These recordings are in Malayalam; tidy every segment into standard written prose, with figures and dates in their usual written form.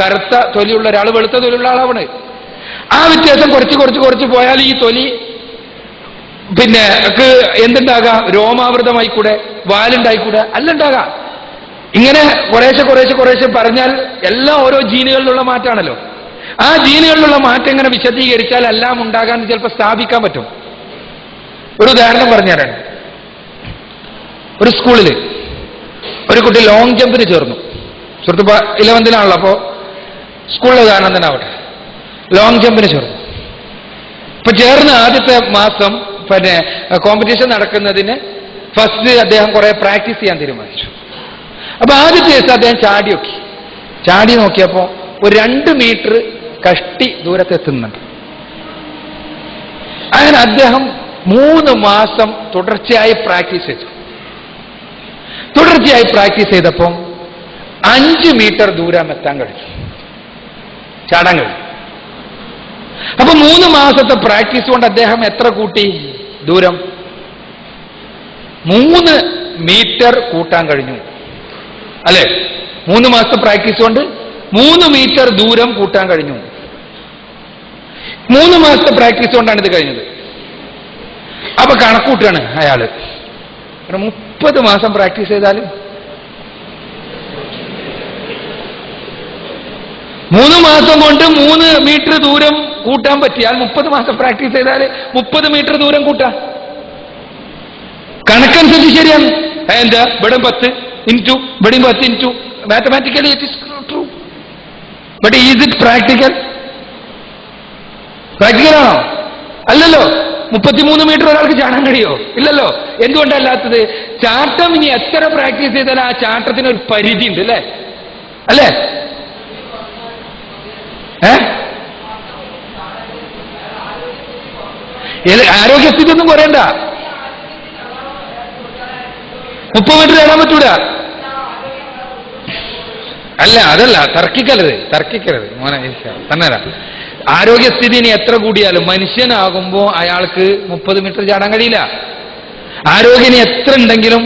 കറുത്ത തൊലിയുള്ള ഒരാൾ വെളുത്ത തൊലിയുള്ള ആളാണ്. ആ വ്യത്യാസം കുറച്ച് പോയാൽ ഈ തൊലി പിന്നെ എന്തുണ്ടാകാം? രോമാവൃതമായിക്കൂടെ, വാലുണ്ടായിക്കൂടെ, അല്ല ഉണ്ടാകാം. ഇങ്ങനെ കുറേശ്ശെ പറഞ്ഞാൽ എല്ലാം ഓരോ ജീനുകളിലുള്ള മാറ്റാണല്ലോ. ആ ജീനുകളിലുള്ള മാറ്റം ഇങ്ങനെ വിശദീകരിച്ചാൽ എല്ലാം ഉണ്ടാകാൻ ചിലപ്പോൾ സ്ഥാപിക്കാൻ പറ്റും. ഒരു ഉദാഹരണം പറഞ്ഞുതരാണ്. ഒരു സ്കൂളിൽ ഒരു കുട്ടി ലോങ് ജമ്പിന് ചേർന്നു. സുഹൃത്ത് 11ാണല്ലോ, അപ്പോൾ സ്കൂളിലെ ഉദാഹരണം തന്നെ ആവട്ടെ. ലോങ് ജമ്പിന് ചേർന്നു. ഇപ്പൊ ചേർന്ന് ആദ്യത്തെ മാസം പിന്നെ കോമ്പറ്റീഷൻ നടക്കുന്നതിന് ഫസ്റ്റ് അദ്ദേഹം കുറെ പ്രാക്ടീസ് ചെയ്യാൻ തീരുമാനിച്ചു. അപ്പൊ ആദ്യത്തെ ദിവസം അദ്ദേഹം ചാടി നോക്കിയപ്പോ ഒരു 2 മീറ്റർ കഷ്ടി ദൂരത്തെത്തുന്നുണ്ട്. അങ്ങനെ അദ്ദേഹം 3 മാസം തുടർച്ചയായി പ്രാക്ടീസ് ചെയ്തപ്പോൾ 5 മീറ്റർ ദൂരം എത്താൻ കഴിഞ്ഞു, ചാടാൻ കഴിഞ്ഞു. അപ്പൊ 3 മാസത്തെ പ്രാക്ടീസ് കൊണ്ട് അദ്ദേഹം എത്ര കൂട്ടി ദൂരം? 3 മീറ്റർ കൂട്ടാൻ കഴിഞ്ഞു, അല്ലെ? 3 മാസത്തെ പ്രാക്ടീസ് കൊണ്ട് 3 മീറ്റർ ദൂരം കൂട്ടാൻ കഴിഞ്ഞു. 3 മാസത്തെ പ്രാക്ടീസ് കൊണ്ടാണ് ഇത് കഴിഞ്ഞത്. അപ്പൊ കണക്കൂട്ടാണ് അയാള്. 30 മാസം പ്രാക്ടീസ് ചെയ്താൽ 3 മാസം കൊണ്ട് 3 മീറ്റർ ദൂരം കൂട്ടാൻ പറ്റിയാൽ 30 മാസം പ്രാക്ടീസ് ചെയ്താൽ 30 മീറ്റർ ദൂരം കൂട്ടാം. കണക്കനുസരിച്ച് ശരിയാണ്. എന്താ ഇവിടെ 10 ഇൻറ്റു ഇവിടെ 10 into mathematically it is true. But is it practical? പ്രാക്ടിക്കലാണോ? അല്ലല്ലോ. 33 മീറ്റർ ഒരാൾക്ക് ചാടാൻ കഴിയോ? ഇല്ലല്ലോ. എന്തുകൊണ്ടല്ലാത്തത്? ചാട്ടം ഇനി എത്ര പ്രാക്ടീസ് ചെയ്താൽ ആ ചാട്ടത്തിന് ഒരു പരിധി ഉണ്ട്, അല്ലേ? ആരോഗ്യസ്ഥിതി ഒന്നും കുറയണ്ട. 30 മീറ്റർ ചാടാൻ പറ്റൂല. അതല്ല തർക്കിക്കരുത് മോനെ തന്നെ. ആരോഗ്യസ്ഥിതി ഇനി എത്ര കൂടിയാലും മനുഷ്യനാകുമ്പോ അയാൾക്ക് 30 മീറ്റർ ചാടാൻ കഴിയില്ല. ആരോഗ്യം എത്ര ഉണ്ടെങ്കിലും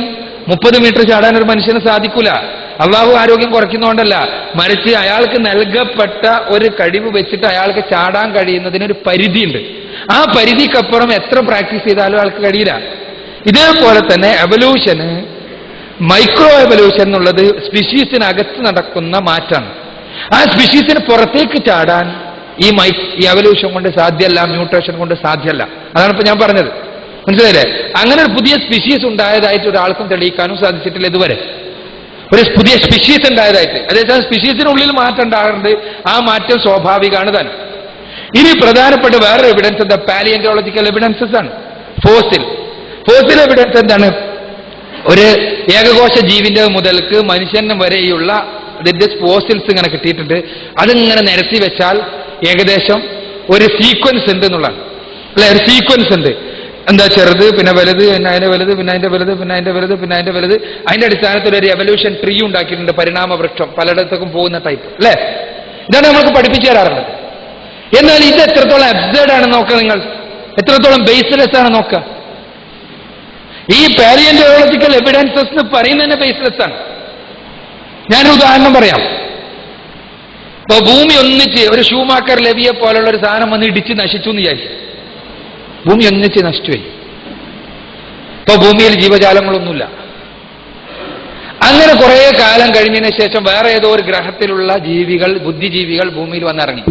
30 മീറ്റർ ചാടാൻ ഒരു മനുഷ്യന് സാധിക്കൂല. അള്ളാഹു ആരോഗ്യം കുറയ്ക്കുന്നതുകൊണ്ടല്ല, മറിച്ച് അയാൾക്ക് നൽകപ്പെട്ട ഒരു കഴിവ് വെച്ചിട്ട് അയാൾക്ക് ചാടാൻ കഴിയുന്നതിനൊരു പരിധിയുണ്ട്. ആ പരിധിക്കപ്പുറം എത്ര പ്രാക്ടീസ് ചെയ്താലും ആൾക്ക് കഴിയില്ല. ഇതേപോലെ തന്നെ എവല്യൂഷന്, മൈക്രോ എവല്യൂഷൻ എന്നുള്ളത് സ്പീഷീസിനകത്ത് നടക്കുന്ന മാറ്റാണ്. ആ സ്പീഷീസിന് പുറത്തേക്ക് ചാടാൻ ഈ എവല്യൂഷൻ കൊണ്ട് സാധ്യമല്ല, മ്യൂട്ടേഷൻ കൊണ്ട് സാധ്യമല്ല. അതാണ് ഇപ്പൊ ഞാൻ പറഞ്ഞത്. മനസ്സിലായില്ലേ? അങ്ങനെ ഒരു പുതിയ സ്പീഷീസ് ഉണ്ടായതായിട്ട് ഒരാൾക്കും തെളിയിക്കാനും സാധിച്ചിട്ടില്ല ഇതുവരെ. ഒരു പുതിയ സ്പീഷീസ് ഉണ്ടായതായിട്ട്. അതേസമയം സ്പീഷീസിനുള്ളിൽ മാറ്റം ഉണ്ടാകുന്നുണ്ട്. ആ മാറ്റം സ്വാഭാവികമാണ് തന്നെ. ഇനി പ്രധാനപ്പെട്ട വേറൊരു എവിഡൻസ് എന്താ? പാലിയന്റോളജിക്കൽ എവിഡൻസസ് ആണ്. ഫോസിൽ എവിഡൻസ് എന്താണ്? ഒരു ഏകകോശ ജീവിന്റെ മുതൽക്ക് മനുഷ്യന് വരെയുള്ള അതിന്റെ ഫോസിൽസ് ഇങ്ങനെ കിട്ടിയിട്ടുണ്ട്. അതിങ്ങനെ നിരത്തി വെച്ചാൽ ഏകദേശം ഒരു സീക്വൻസ് ഉണ്ട് എന്നുള്ളതാണ്, അല്ലെ? ഒരു സീക്വൻസ് ഉണ്ട്. എന്താ? ചെറുത്, പിന്നെ വലുത്, പിന്നെ അതിന്റെ വലുത്, പിന്നെ അതിന്റെ വലുത്, പിന്നെ അതിന്റെ വലുത്, പിന്നെ അതിന്റെ വലുത്. അതിന്റെ അടിസ്ഥാനത്തിൽ ഒരു എവല്യൂഷൻ ട്രീ ഉണ്ടാക്കിയിട്ടുണ്ട്. പരിണാമ വൃക്ഷം പലയിടത്തേക്കും പോകുന്ന ടൈപ്പ്, അല്ലെ? ഇതാണ് നമ്മൾക്ക് പഠിപ്പിച്ചു തരാറുള്ളത്. എന്നാൽ ഇത് എത്രത്തോളം അബ്സേർഡ് ആണ് നോക്കുക നിങ്ങൾ, എത്രത്തോളം ബേസ്ലെസ് ആണ് നോക്കുക. ഈ പാലിയന്റോളജിക്കൽ എവിഡൻസസ് എന്ന് പറയുന്നതന്നെ ബേസ്ലെസ് ആണ്. ഞാനൊരു ഉദാഹരണം പറയാം. ഇപ്പൊ ഭൂമി ഒന്നിച്ച് ഒരു ഷൂമാക്കർ ലെവിയെ പോലുള്ള ഒരു സാധനം വന്ന് ഇടിച്ച് നശിച്ചു എന്ന് വിചാരിച്ചു. ഭൂമി ഒന്നിച്ച് നശിച്ചുപോയി. ഇപ്പൊ ഭൂമിയിൽ ജീവജാലങ്ങളൊന്നുമില്ല. അങ്ങനെ കുറെ കാലം കഴിഞ്ഞതിന് ശേഷം വേറെ ഏതോ ഒരു ഗ്രഹത്തിലുള്ള ജീവികൾ, ബുദ്ധിജീവികൾ ഭൂമിയിൽ വന്നിറങ്ങി.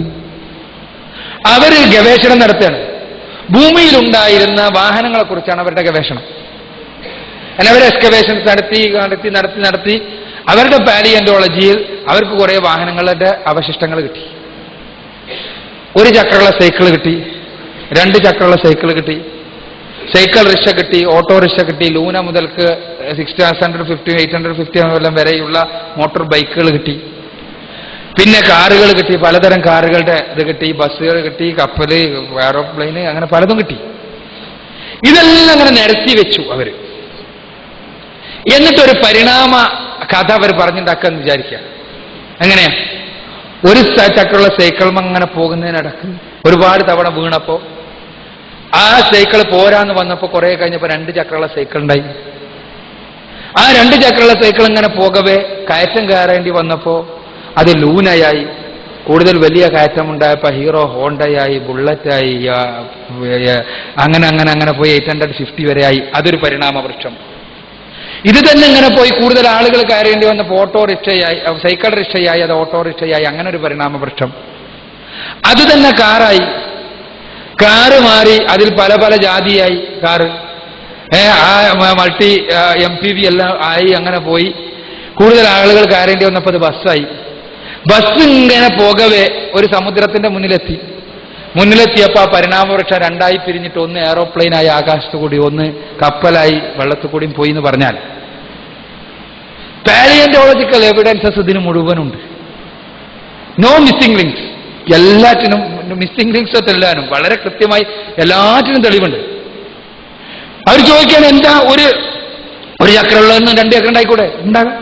അവര് ഗവേഷണം നടത്തുകയാണ്. ഭൂമിയിലുണ്ടായിരുന്ന വാഹനങ്ങളെ കുറിച്ചാണ് അവരുടെ ഗവേഷണം. അവർ എക്സ്കവേഷൻസ് നടത്തി അവരുടെ പാലിയന്റോളജിയിൽ അവർക്ക് കുറെ വാഹനങ്ങളുടെ അവശിഷ്ടങ്ങൾ കിട്ടി. 1 ചക്രമുള്ള സൈക്കിൾ കിട്ടി, 2 ചക്രമുള്ള സൈക്കിൾ കിട്ടി, സൈക്കിൾ റിക്ഷ കിട്ടി, ഓട്ടോറിക്ഷ കിട്ടി, ലൂന മുതൽക്ക് 650, 850 വരെയുള്ള മോട്ടോർ ബൈക്കുകൾ കിട്ടി. പിന്നെ കാറുകൾ കിട്ടി, പലതരം കാറുകളുടെ ഇത് കിട്ടി, ബസ്സുകൾ കിട്ടി, കപ്പല്, എയറോപ്ലെയിന്, അങ്ങനെ പലതും കിട്ടി. ഇതെല്ലാം അങ്ങനെ നിരത്തി വെച്ചു അവര്. എന്നിട്ടൊരു പരിണാമ കഥ അവർ പറഞ്ഞുണ്ടാക്കാന്ന് വിചാരിക്കുക. എങ്ങനെയാ? 1 ചക്രമുള്ള സൈക്കിൾ അങ്ങനെ പോകുന്നതിനിടക്ക് ഒരുപാട് തവണ വീണപ്പോ ആ സൈക്കിൾ പോരാന്ന് വന്നപ്പോ കുറെ കഴിഞ്ഞപ്പോ 2 ചക്രമുള്ള സൈക്കിൾ ഉണ്ടായി. ആ 2 ചക്രമുള്ള സൈക്കിൾ ഇങ്ങനെ പോകവേ കയറ്റം കയറേണ്ടി വന്നപ്പോ അത് ലൂനയായി. കൂടുതൽ വലിയ കയറ്റമുണ്ടായപ്പോൾ ഹീറോ ഹോണ്ടയായി, ബുള്ളറ്റായി, അങ്ങനെ അങ്ങനെ അങ്ങനെ പോയി 850 വരെയായി. അതൊരു പരിണാമ വൃക്ഷം. ഇത് തന്നെ ഇങ്ങനെ പോയി കൂടുതൽ ആളുകൾ കയറേണ്ടി വന്നപ്പോൾ ഓട്ടോറിക്ഷയായി, സൈക്കിൾ റിക്ഷയായി, അത് ഓട്ടോറിക്ഷയായി, അങ്ങനെ ഒരു പരിണാമ വൃക്ഷം. അത് തന്നെ കാറായി. കാറ് മാറി അതിൽ പല പല ജാതിയായി കാറ്. മൾട്ടി MPV എല്ലാം ആയി, അങ്ങനെ പോയി. കൂടുതൽ ആളുകൾ കയറേണ്ടി വന്നപ്പോൾ അത് ബസ്സായി. ബസ് ഇങ്ങനെ പോകവേ ഒരു സമുദ്രത്തിന്റെ മുന്നിലെത്തിയപ്പോൾ ആ പരിണാമവൃക്ഷം രണ്ടായി പിരിഞ്ഞിട്ട് ഒന്ന് എയറോപ്ലെയിനായി ആകാശത്തു കൂടി, ഒന്ന് കപ്പലായി വെള്ളത്തു കൂടിയും പോയി എന്ന് പറഞ്ഞാൽ പാലിയോntological എവിഡൻസസ് ഇതിന് മുഴുവനുണ്ട്. No missing links. എല്ലാറ്റിനും മിസ്സിംഗ് ലിങ്ക്സ് എല്ലാനും വളരെ കൃത്യമായി എല്ലാറ്റിനും തെളിവുണ്ട്. അവർ ചോദിക്കാൻ എന്താ ഒരു ചക്രമുള്ളതെന്ന് 2 ചക്രം ഉണ്ടായിക്കൂടെ? ഉണ്ടാകും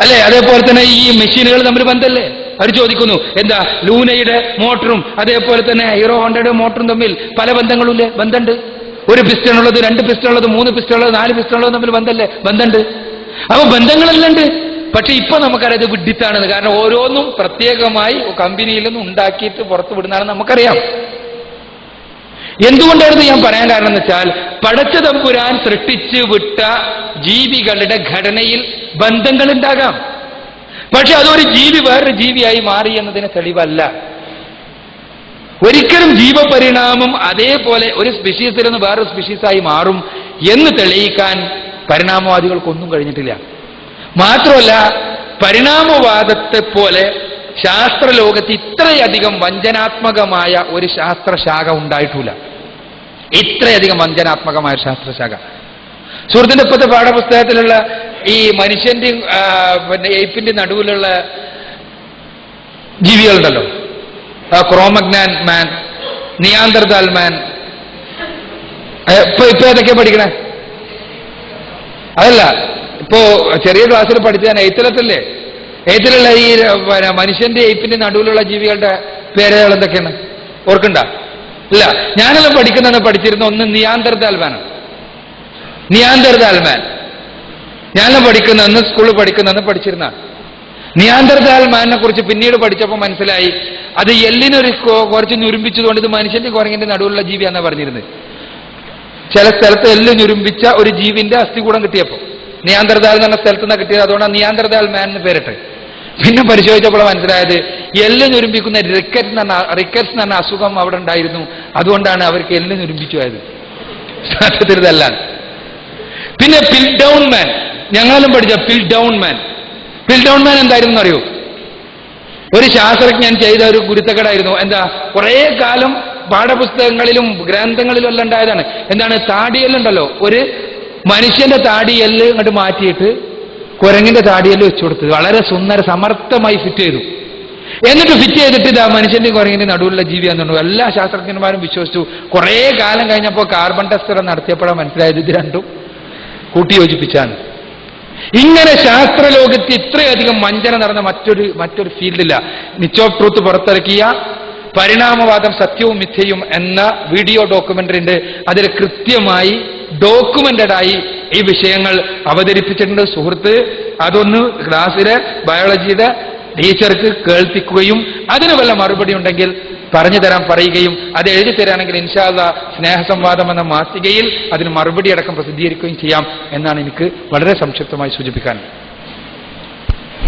അല്ലെ? അതേപോലെ തന്നെ ഈ മെഷീനുകൾ തമ്മിൽ ബന്ധമല്ലേ? അവർ ചോദിക്കുന്നു എന്താ ലൂനയുടെ മോട്ടറും അതേപോലെ തന്നെ ഹീറോ ഹോണ്ടയുടെ മോട്ടറും തമ്മിൽ പല ബന്ധങ്ങളുമില്ലേ? ബന്ധമുണ്ട്. ഒരു പിസ്റ്റൺ ഉള്ളത്, 2 പിസ്റ്റൺ ഉള്ളത്, 3 പിസ്റ്റൺ ഉള്ളത്, 4 പിസ്റ്റൺ ഉള്ളത് തമ്മിൽ ബന്ധമല്ലേ? ബന്ധമുണ്ട്. അപ്പൊ ബന്ധങ്ങളെല്ലാം ഉണ്ട്. പക്ഷെ ഇപ്പൊ നമുക്കറിയാം ഇത് വിഡ്ഢിത്താണെന്ന്. കാരണം ഓരോന്നും പ്രത്യേകമായി കമ്പനിയിൽ നിന്നും ഉണ്ടാക്കിയിട്ട് പുറത്തു വിടുന്നതാണെന്ന് നമുക്കറിയാം. എന്തുകൊണ്ടായിരുന്നു ഞാൻ പറയാൻ കാരണം എന്ന് വെച്ചാൽ, പടച്ച തമ്പുരാൻ സൃഷ്ടിച്ച് വിട്ട ജീവികളുടെ ഘടനയിൽ ബന്ധങ്ങൾ ഉണ്ടാകാം. പക്ഷെ അതൊരു ജീവി വേറൊരു ജീവിയായി മാറി എന്നതിന് തെളിവല്ല. ഒരിക്കലും ജീവപരിണാമം അതേപോലെ ഒരു സ്പീഷീസിൽ നിന്ന് വേറൊരു സ്പീഷീസായി മാറും എന്ന് തെളിയിക്കാൻ പരിണാമവാദികൾക്കൊന്നും കഴിഞ്ഞിട്ടില്ല. മാത്രമല്ല, പരിണാമവാദത്തെ പോലെ ശാസ്ത്രലോകത്ത് ഇത്രയധികം വഞ്ചനാത്മകമായ ഒരു ശാസ്ത്രശാഖ ഉണ്ടായിട്ടില്ല. ഇത്രയധികം വഞ്ചനാത്മകമായ ശാസ്ത്രശാഖ. സുഹൃത്തിന്റെ ഇപ്പോഴത്തെ പാഠപുസ്തകത്തിലുള്ള ഈ മനുഷ്യന്റെയും എയ്പ്പിന്റെ നടുവിലുള്ള ജീവികളുണ്ടല്ലോ, ക്രോമഗ്നാൻ മാൻ, നിയാന്തർദാൽ മാൻ, ഇപ്പൊ ഏതൊക്കെയാ പഠിക്കണേ? അതല്ല, ഇപ്പോ ചെറിയ ക്ലാസ്സിൽ പഠിച്ചാൽ എയ്ത്തിലത്തല്ലേ? എയ്ത്തിലുള്ള ഈ മനുഷ്യന്റെ എയ്പ്പിന്റെ നടുവിലുള്ള ജീവികളുടെ പേരുകൾ എന്തൊക്കെയാണ് ഓർക്കണ്ട? ഇല്ല, ഞാനെല്ലാം പഠിച്ചിരുന്ന ഒന്ന് നിയാന്തർദാൽ മാൻ. ഞാനെല്ലാം പഠിക്കുന്ന സ്കൂളിൽ പഠിക്കുന്ന പഠിച്ചിരുന്ന നിയാന്തർദാൽ മാനിനെ കുറിച്ച് പിന്നീട് പഠിച്ചപ്പോൾ മനസ്സിലായി അത് എല്ലിനൊരു കുറച്ച് ഞുരുമ്പിച്ചതുകൊണ്ട് ഇത് മനുഷ്യന്റെ കുരങ്ങിന്റെ നടുവിലുള്ള ജീവിയാണെന്നാണ് പറഞ്ഞിരുന്നത്. ചില സ്ഥലത്ത് എല്ല് ഞുരുമ്പിച്ച ഒരു ജീവിന്റെ അസ്ഥികൂടം കിട്ടിയപ്പോൾ നിയാന്തർദാൽ എന്ന സ്ഥലത്ത് നിന്ന് കിട്ടിയത്, അതുകൊണ്ടാണ് നിയാന്തർദാൽ മാൻ എന്ന് പേരിട്ട്. പിന്നെ പരിശോധിച്ചപ്പോൾ മനസ്സിലായത് എല്ല് ഞുരുമ്പിക്കുന്ന റിക്കറ്റ്സ് എന്ന് പറഞ്ഞ അസുഖം അവിടെ ഉണ്ടായിരുന്നു. അതുകൊണ്ടാണ് അവർക്ക് എല്ല് ഞുരുമ്പിച്ചു ആയത്. സത്യത്തിൽ ഇതല്ലാണ്. പിന്നെ പിൽഡൗൺ മാൻ, ഞങ്ങളെല്ലാം പഠിച്ച പിൽഡൗൺ മാൻ എന്തായിരുന്നു അറിയോ? ഒരു ശാസ്ത്രജ്ഞൻ ചെയ്ത ഒരു ഗുരുത്തക്കേടായിരുന്നു. എന്താ, കുറെ കാലം പാഠപുസ്തകങ്ങളിലും ഗ്രന്ഥങ്ങളിലും എല്ലാം ഉണ്ടായതാണ്. എന്താണ്, താടിയെല്ലുണ്ടല്ലോ, ഒരു മനുഷ്യന്റെ താടിയെല്ല് ഇങ്ങോട്ട് മാറ്റിയിട്ട് കുരങ്ങിന്റെ താടിയെല്ല് വെച്ചു കൊടുത്ത് വളരെ സമർത്ഥമായി ഫിറ്റ് ചെയ്തു. എന്നിട്ട് ഫിറ്റ് ചെയ്തിട്ട് ഇതാ മനുഷ്യന്റെ കുരങ്ങിന്റെ നടുവിലുള്ള ജീവിയാന്നുണ്ടോ എല്ലാ ശാസ്ത്രജ്ഞന്മാരും വിശ്വസിച്ചു. കുറെ കാലം കഴിഞ്ഞപ്പോൾ കാർബൺ ടെസ്റ്റ് നടത്തിയപ്പോഴാണ് മനസ്സിലായത് ഇത് രണ്ടും കൂട്ടിയോജിപ്പിച്ചാണ്. ഇങ്ങനെ ശാസ്ത്രലോകത്ത് ഇത്രയധികം വഞ്ചന നടന്ന മറ്റൊരു ഫീൽഡില്ല. നിച്ച് ഓഫ് ട്രൂത്ത് പുറത്തിറക്കിയ പരിണാമവാദം സത്യവും മിഥ്യയും എന്ന വീഡിയോ ഡോക്യുമെന്ററി ഉണ്ട്. അതിൽ കൃത്യമായി ഡോക്യുമെന്റഡായി ഈ വിഷയങ്ങൾ അവതരിപ്പിച്ചിട്ടുണ്ട്. സുഹൃത്ത് അതൊന്ന് ക്ലാസ്സിലെ ബയോളജിയുടെ ടീച്ചർക്ക് കേൾപ്പിക്കുകയും അതിന് വല്ല മറുപടി ഉണ്ടെങ്കിൽ പറഞ്ഞു തരാൻ പറയുകയും അത് എഴുതി തരാണെങ്കിൽ ഇൻഷാ അല്ലാഹ് സ്നേഹസംവാദം എന്ന മാസികയിൽ അതിന് മറുപടി അടക്കം പ്രസിദ്ധീകരിക്കുകയും ചെയ്യാം എന്നാണ് എനിക്ക് വളരെ സംക്ഷിപ്തമായി സൂചിപ്പിക്കാൻ.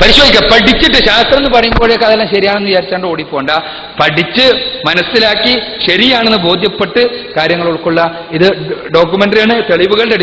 പരിശോധിക്കുക. പഠിച്ചിട്ട് ശാസ്ത്രം എന്ന് പറയുമ്പോഴേക്ക് അതെല്ലാം ശരിയാണെന്ന് വിചാരിച്ചാണ്ട് ഓടിപ്പോണ്ട. പഠിച്ച് മനസ്സിലാക്കി ശരിയാണെന്ന് ബോധ്യപ്പെട്ട് കാര്യങ്ങൾ ഉൾക്കൊള്ളുക. ഇത് ഡോക്യുമെന്ററിയാണ്, തെളിവുകളുടെ